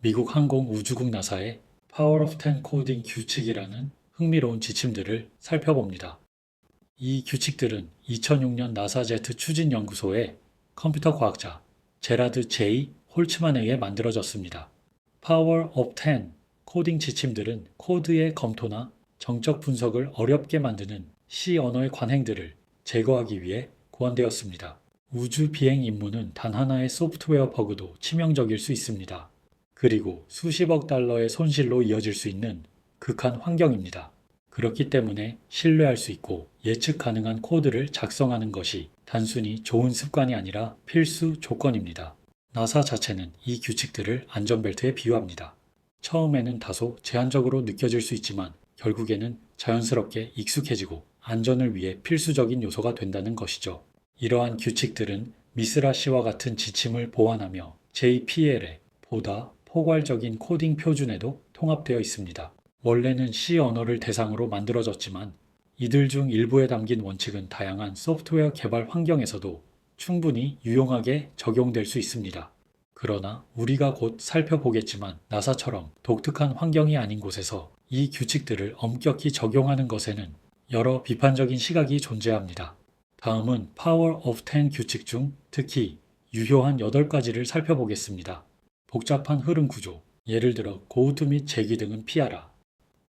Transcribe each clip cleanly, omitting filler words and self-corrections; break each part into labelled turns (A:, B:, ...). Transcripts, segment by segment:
A: 미국 항공우주국 나사의 Power of 10 코딩 규칙이라는 흥미로운 지침들을 살펴봅니다. 이 규칙들은 2006년 나사 제트 추진연구소의 컴퓨터 과학자 제라드 J. 홀츠만에 의해 만들어졌습니다. Power of 10 코딩 지침들은 코드의 검토나 정적 분석을 어렵게 만드는 C 언어의 관행들을 제거하기 위해 고안되었습니다. 우주 비행 임무는 단 하나의 소프트웨어 버그도 치명적일 수 있습니다. 그리고 수십억 달러의 손실로 이어질 수 있는 극한 환경입니다. 그렇기 때문에 신뢰할 수 있고 예측 가능한 코드를 작성하는 것이 단순히 좋은 습관이 아니라 필수 조건입니다. 나사 자체는 이 규칙들을 안전벨트에 비유합니다. 처음에는 다소 제한적으로 느껴질 수 있지만 결국에는 자연스럽게 익숙해지고 안전을 위해 필수적인 요소가 된다는 것이죠. 이러한 규칙들은 미스라 씨와 같은 지침을 보완하며 JPL에 보다 포괄적인 코딩 표준에도 통합되어 있습니다. 원래는 C 언어를 대상으로 만들어졌지만 이들 중 일부에 담긴 원칙은 다양한 소프트웨어 개발 환경에서도 충분히 유용하게 적용될 수 있습니다. 그러나 우리가 곧 살펴보겠지만 나사처럼 독특한 환경이 아닌 곳에서 이 규칙들을 엄격히 적용하는 것에는 여러 비판적인 시각이 존재합니다. 다음은 Power of 10 규칙 중 특히 유효한 8가지를 살펴보겠습니다. 복잡한 흐름 구조, 예를 들어 고우트 및 제기 등은 피하라.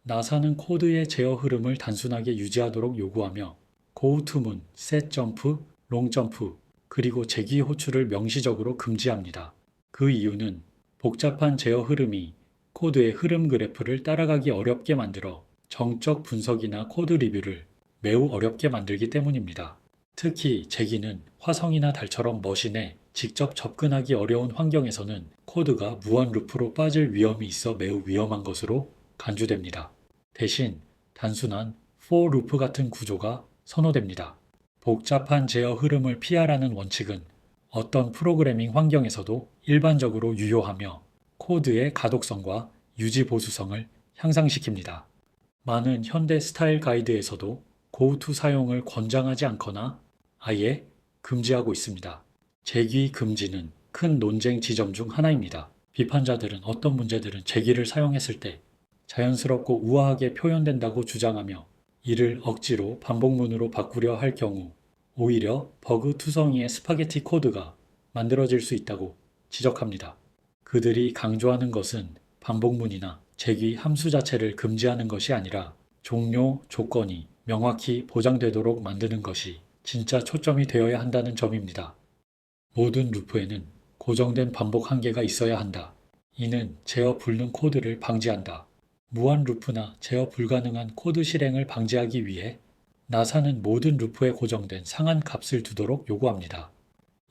A: 나사는 코드의 제어 흐름을 단순하게 유지하도록 요구하며 고우트문, 셋 점프, 롱 점프, 그리고 제기 호출을 명시적으로 금지합니다. 그 이유는 복잡한 제어 흐름이 코드의 흐름 그래프를 따라가기 어렵게 만들어 정적 분석이나 코드 리뷰를 매우 어렵게 만들기 때문입니다. 특히 제기는 화성이나 달처럼 머신에 직접 접근하기 어려운 환경에서는 코드가 무한 루프로 빠질 위험이 있어 매우 위험한 것으로 간주됩니다. 대신 단순한 for 루프 같은 구조가 선호됩니다. 복잡한 제어 흐름을 피하라는 원칙은 어떤 프로그래밍 환경에서도 일반적으로 유효하며 코드의 가독성과 유지 보수성을 향상시킵니다. 많은 현대 스타일 가이드에서도 고우투 사용을 권장하지 않거나 아예 금지하고 있습니다. 제기 금지는 큰 논쟁 지점 중 하나입니다. 비판자들은 어떤 문제들은 제기를 사용했을 때 자연스럽고 우아하게 표현된다고 주장하며 이를 억지로 반복문으로 바꾸려 할 경우 오히려 버그 투성이의 스파게티 코드가 만들어질 수 있다고 지적합니다. 그들이 강조하는 것은 반복문이나 제기 함수 자체를 금지하는 것이 아니라 종료 조건이 명확히 보장되도록 만드는 것이 진짜 초점이 되어야 한다는 점입니다. 모든 루프에는 고정된 반복 한계가 있어야 한다. 이는 제어 불능 코드를 방지한다. 무한 루프나 제어 불가능한 코드 실행을 방지하기 위해 나사는 모든 루프에 고정된 상한 값을 두도록 요구합니다.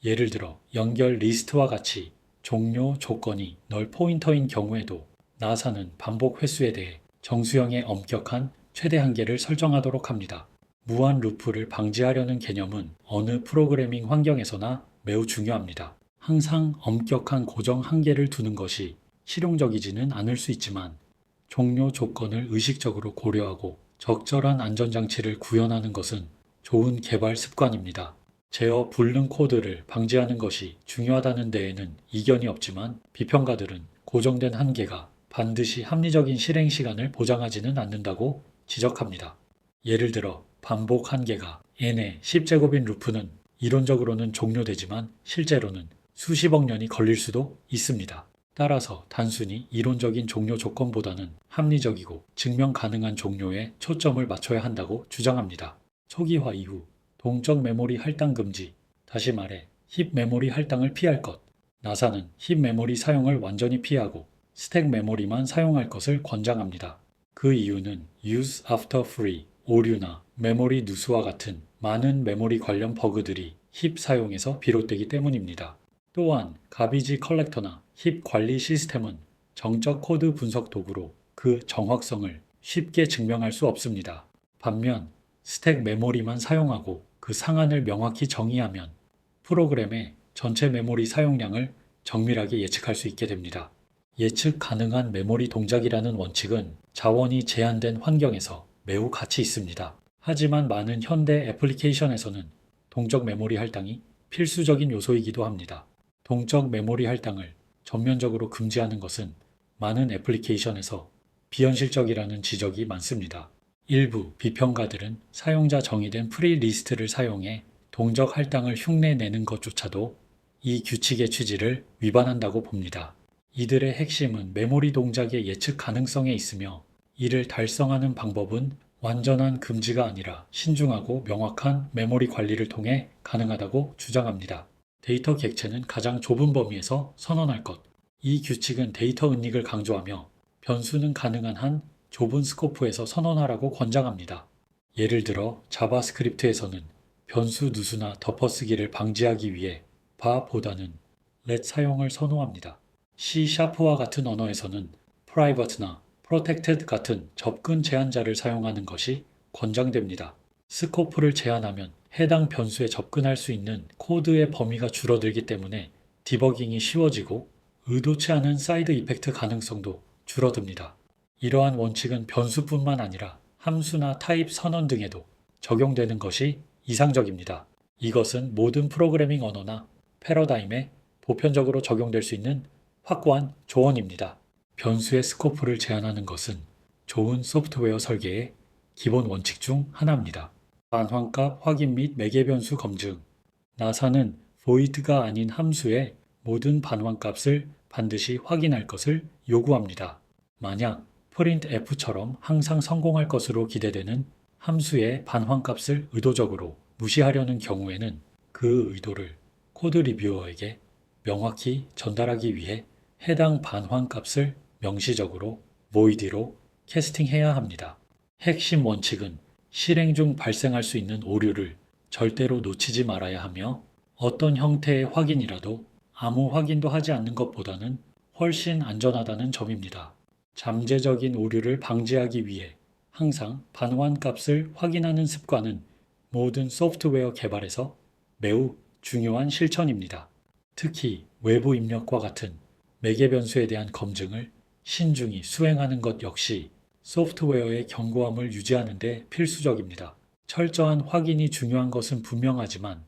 A: 예를 들어 연결 리스트와 같이 종료 조건이 널 포인터인 경우에도 나사는 반복 횟수에 대해 정수형의 엄격한 최대 한계를 설정하도록 합니다. 무한 루프를 방지하려는 개념은 어느 프로그래밍 환경에서나 매우 중요합니다. 항상 엄격한 고정 한계를 두는 것이 실용적이지는 않을 수 있지만 종료 조건을 의식적으로 고려하고 적절한 안전장치를 구현하는 것은 좋은 개발 습관입니다. 제어 불능 코드를 방지하는 것이 중요하다는 데에는 이견이 없지만 비평가들은 고정된 한계가 반드시 합리적인 실행 시간을 보장하지는 않는다고 지적합니다. 예를 들어 반복 한계가 n의 10제곱인 루프는 이론적으로는 종료되지만 실제로는 수십억 년이 걸릴 수도 있습니다. 따라서 단순히 이론적인 종료 조건보다는 합리적이고 증명 가능한 종료에 초점을 맞춰야 한다고 주장합니다. 초기화 이후 동적 메모리 할당 금지, 다시 말해 힙 메모리 할당을 피할 것. 나사는 힙 메모리 사용을 완전히 피하고 스택 메모리만 사용할 것을 권장합니다. 그 이유는 use after free, 오류나 메모리 누수와 같은 많은 메모리 관련 버그들이 힙 사용에서 비롯되기 때문입니다. 또한 가비지 컬렉터나 힙 관리 시스템은 정적 코드 분석 도구로 그 정확성을 쉽게 증명할 수 없습니다. 반면 스택 메모리만 사용하고 그 상한을 명확히 정의하면 프로그램의 전체 메모리 사용량을 정밀하게 예측할 수 있게 됩니다. 예측 가능한 메모리 동작이라는 원칙은 자원이 제한된 환경에서 매우 가치 있습니다. 하지만 많은 현대 애플리케이션에서는 동적 메모리 할당이 필수적인 요소이기도 합니다. 동적 메모리 할당을 전면적으로 금지하는 것은 많은 애플리케이션에서 비현실적이라는 지적이 많습니다. 일부 비평가들은 사용자 정의된 프리리스트를 사용해 동적 할당을 흉내내는 것조차도 이 규칙의 취지를 위반한다고 봅니다. 이들의 핵심은 메모리 동작의 예측 가능성에 있으며 이를 달성하는 방법은 완전한 금지가 아니라 신중하고 명확한 메모리 관리를 통해 가능하다고 주장합니다. 데이터 객체는 가장 좁은 범위에서 선언할 것. 이 규칙은 데이터 은닉을 강조하며 변수는 가능한 한 좁은 스코프에서 선언하라고 권장합니다. 예를 들어 자바스크립트에서는 변수 누수나 덮어쓰기를 방지하기 위해 바보다는 let 사용을 선호합니다. C#와 같은 언어에서는 private나 protected 같은 접근 제한자를 사용하는 것이 권장됩니다. 스코프를 제한하면 해당 변수에 접근할 수 있는 코드의 범위가 줄어들기 때문에 디버깅이 쉬워지고 의도치 않은 사이드 이펙트 가능성도 줄어듭니다. 이러한 원칙은 변수뿐만 아니라 함수나 타입 선언 등에도 적용되는 것이 이상적입니다. 이것은 모든 프로그래밍 언어나 패러다임에 보편적으로 적용될 수 있는 확고한 조언입니다. 변수의 스코프를 제한하는 것은 좋은 소프트웨어 설계의 기본 원칙 중 하나입니다. 반환값 확인 및 매개변수 검증. 나사는 void가 아닌 함수의 모든 반환값을 반드시 확인할 것을 요구합니다. 만약 printf처럼 항상 성공할 것으로 기대되는 함수의 반환값을 의도적으로 무시하려는 경우에는 그 의도를 코드 리뷰어에게 명확히 전달하기 위해 해당 반환값을 명시적으로 void로 캐스팅해야 합니다. 핵심 원칙은 실행 중 발생할 수 있는 오류를 절대로 놓치지 말아야 하며 어떤 형태의 확인이라도 아무 확인도 하지 않는 것보다는 훨씬 안전하다는 점입니다. 잠재적인 오류를 방지하기 위해 항상 반환값을 확인하는 습관은 모든 소프트웨어 개발에서 매우 중요한 실천입니다. 특히 외부 입력과 같은 매개 변수에 대한 검증을 신중히 수행하는 것 역시 소프트웨어의 견고함을 유지하는 데 필수적입니다. 철저한 확인이 중요한 것은 분명하지만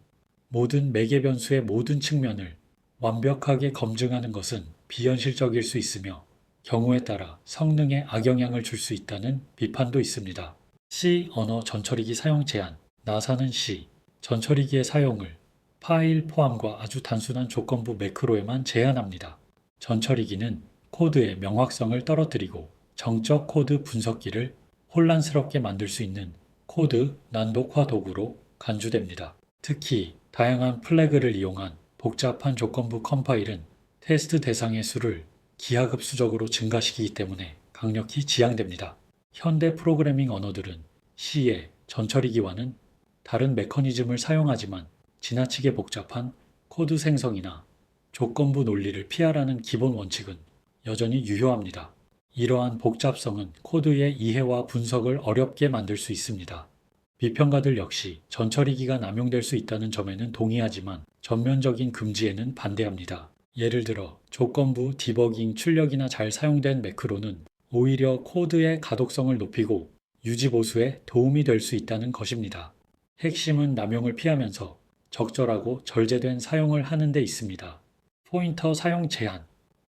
A: 모든 매개 변수의 모든 측면을 완벽하게 검증하는 것은 비현실적일 수 있으며 경우에 따라 성능에 악영향을 줄 수 있다는 비판도 있습니다. C 언어 전처리기 사용 제한. 나사는 C 전처리기의 사용을 파일 포함과 아주 단순한 조건부 매크로에만 제한합니다. 전처리기는 코드의 명확성을 떨어뜨리고 정적 코드 분석기를 혼란스럽게 만들 수 있는 코드 난독화 도구로 간주됩니다. 특히 다양한 플래그를 이용한 복잡한 조건부 컴파일은 테스트 대상의 수를 기하급수적으로 증가시키기 때문에 강력히 지양됩니다. 현대 프로그래밍 언어들은 C의 전처리기와는 다른 메커니즘을 사용하지만 지나치게 복잡한 코드 생성이나 조건부 논리를 피하라는 기본 원칙은 여전히 유효합니다. 이러한 복잡성은 코드의 이해와 분석을 어렵게 만들 수 있습니다. 비평가들 역시 전처리기가 남용될 수 있다는 점에는 동의하지만 전면적인 금지에는 반대합니다. 예를 들어 조건부 디버깅 출력이나 잘 사용된 매크로는 오히려 코드의 가독성을 높이고 유지보수에 도움이 될 수 있다는 것입니다. 핵심은 남용을 피하면서 적절하고 절제된 사용을 하는 데 있습니다. 포인터 사용 제한.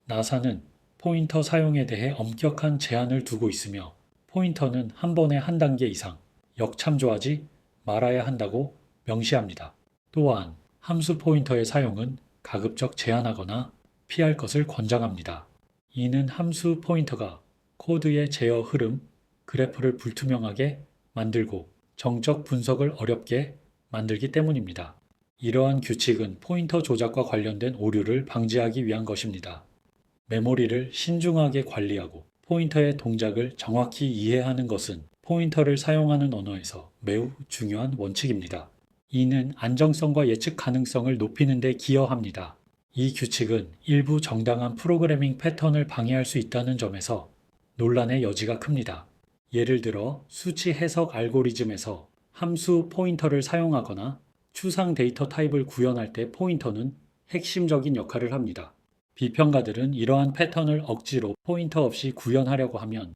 A: 나사는 포인터 사용에 대해 엄격한 제한을 두고 있으며 포인터는 한 번에 한 단계 이상 역참조하지 말아야 한다고 명시합니다. 또한 함수 포인터의 사용은 가급적 제한하거나 피할 것을 권장합니다. 이는 함수 포인터가 코드의 제어 흐름, 그래프를 불투명하게 만들고 정적 분석을 어렵게 만들기 때문입니다. 이러한 규칙은 포인터 조작과 관련된 오류를 방지하기 위한 것입니다. 메모리를 신중하게 관리하고 포인터의 동작을 정확히 이해하는 것은 포인터를 사용하는 언어에서 매우 중요한 원칙입니다. 이는 안정성과 예측 가능성을 높이는 데 기여합니다. 이 규칙은 일부 정당한 프로그래밍 패턴을 방해할 수 있다는 점에서 논란의 여지가 큽니다. 예를 들어 수치 해석 알고리즘에서 함수 포인터를 사용하거나 추상 데이터 타입을 구현할 때 포인터는 핵심적인 역할을 합니다. 비평가들은 이러한 패턴을 억지로 포인터 없이 구현하려고 하면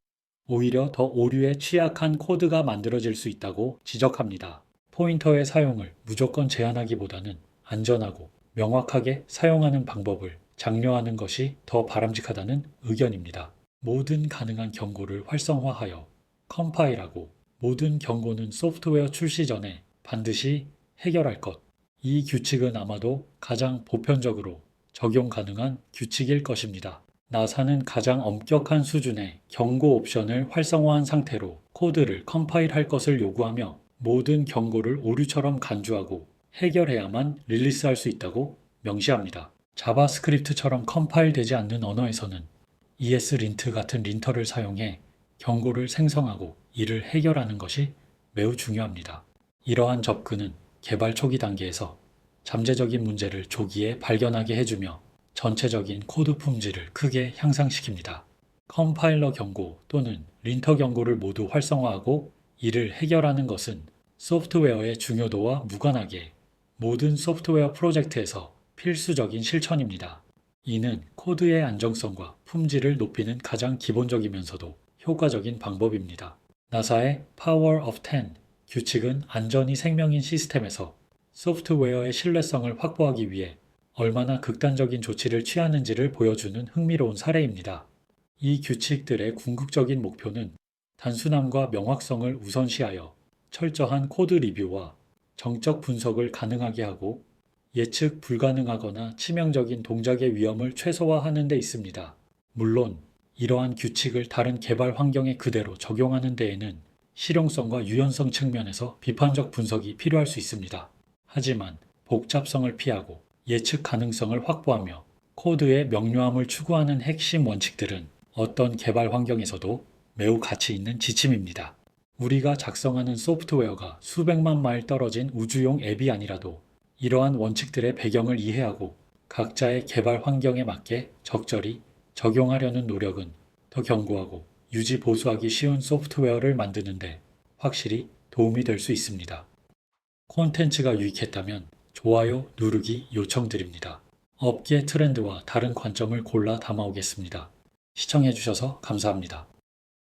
A: 오히려 더 오류에 취약한 코드가 만들어질 수 있다고 지적합니다. 포인터의 사용을 무조건 제한하기보다는 안전하고 명확하게 사용하는 방법을 장려하는 것이 더 바람직하다는 의견입니다. 모든 가능한 경고를 활성화하여 컴파일하고 모든 경고는 소프트웨어 출시 전에 반드시 해결할 것. 이 규칙은 아마도 가장 보편적으로 적용 가능한 규칙일 것입니다. 나사는 가장 엄격한 수준의 경고 옵션을 활성화한 상태로 코드를 컴파일할 것을 요구하며 모든 경고를 오류처럼 간주하고 해결해야만 릴리스할 수 있다고 명시합니다. 자바스크립트처럼 컴파일되지 않는 언어에서는 ESLint 같은 린터를 사용해 경고를 생성하고 이를 해결하는 것이 매우 중요합니다. 이러한 접근은 개발 초기 단계에서 잠재적인 문제를 조기에 발견하게 해주며 전체적인 코드 품질을 크게 향상시킵니다. 컴파일러 경고 또는 린터 경고를 모두 활성화하고 이를 해결하는 것은 소프트웨어의 중요도와 무관하게 모든 소프트웨어 프로젝트에서 필수적인 실천입니다. 이는 코드의 안정성과 품질을 높이는 가장 기본적이면서도 효과적인 방법입니다. 나사의 Power of 10 규칙은 안전이 생명인 시스템에서 소프트웨어의 신뢰성을 확보하기 위해 얼마나 극단적인 조치를 취하는지를 보여주는 흥미로운 사례입니다. 이 규칙들의 궁극적인 목표는 단순함과 명확성을 우선시하여 철저한 코드 리뷰와 정적 분석을 가능하게 하고 예측 불가능하거나 치명적인 동작의 위험을 최소화하는 데 있습니다. 물론 이러한 규칙을 다른 개발 환경에 그대로 적용하는 데에는 실용성과 유연성 측면에서 비판적 분석이 필요할 수 있습니다. 하지만 복잡성을 피하고 예측 가능성을 확보하며 코드의 명료함을 추구하는 핵심 원칙들은 어떤 개발 환경에서도 매우 가치 있는 지침입니다. 우리가 작성하는 소프트웨어가 수백만 마일 떨어진 우주용 앱이 아니라도 이러한 원칙들의 배경을 이해하고 각자의 개발 환경에 맞게 적절히 적용하려는 노력은 더 견고하고 유지 보수하기 쉬운 소프트웨어를 만드는데 확실히 도움이 될 수 있습니다. 콘텐츠가 유익했다면 좋아요 누르기 요청드립니다. 업계 트렌드와 다른 관점을 골라 담아오겠습니다. 시청해주셔서 감사합니다.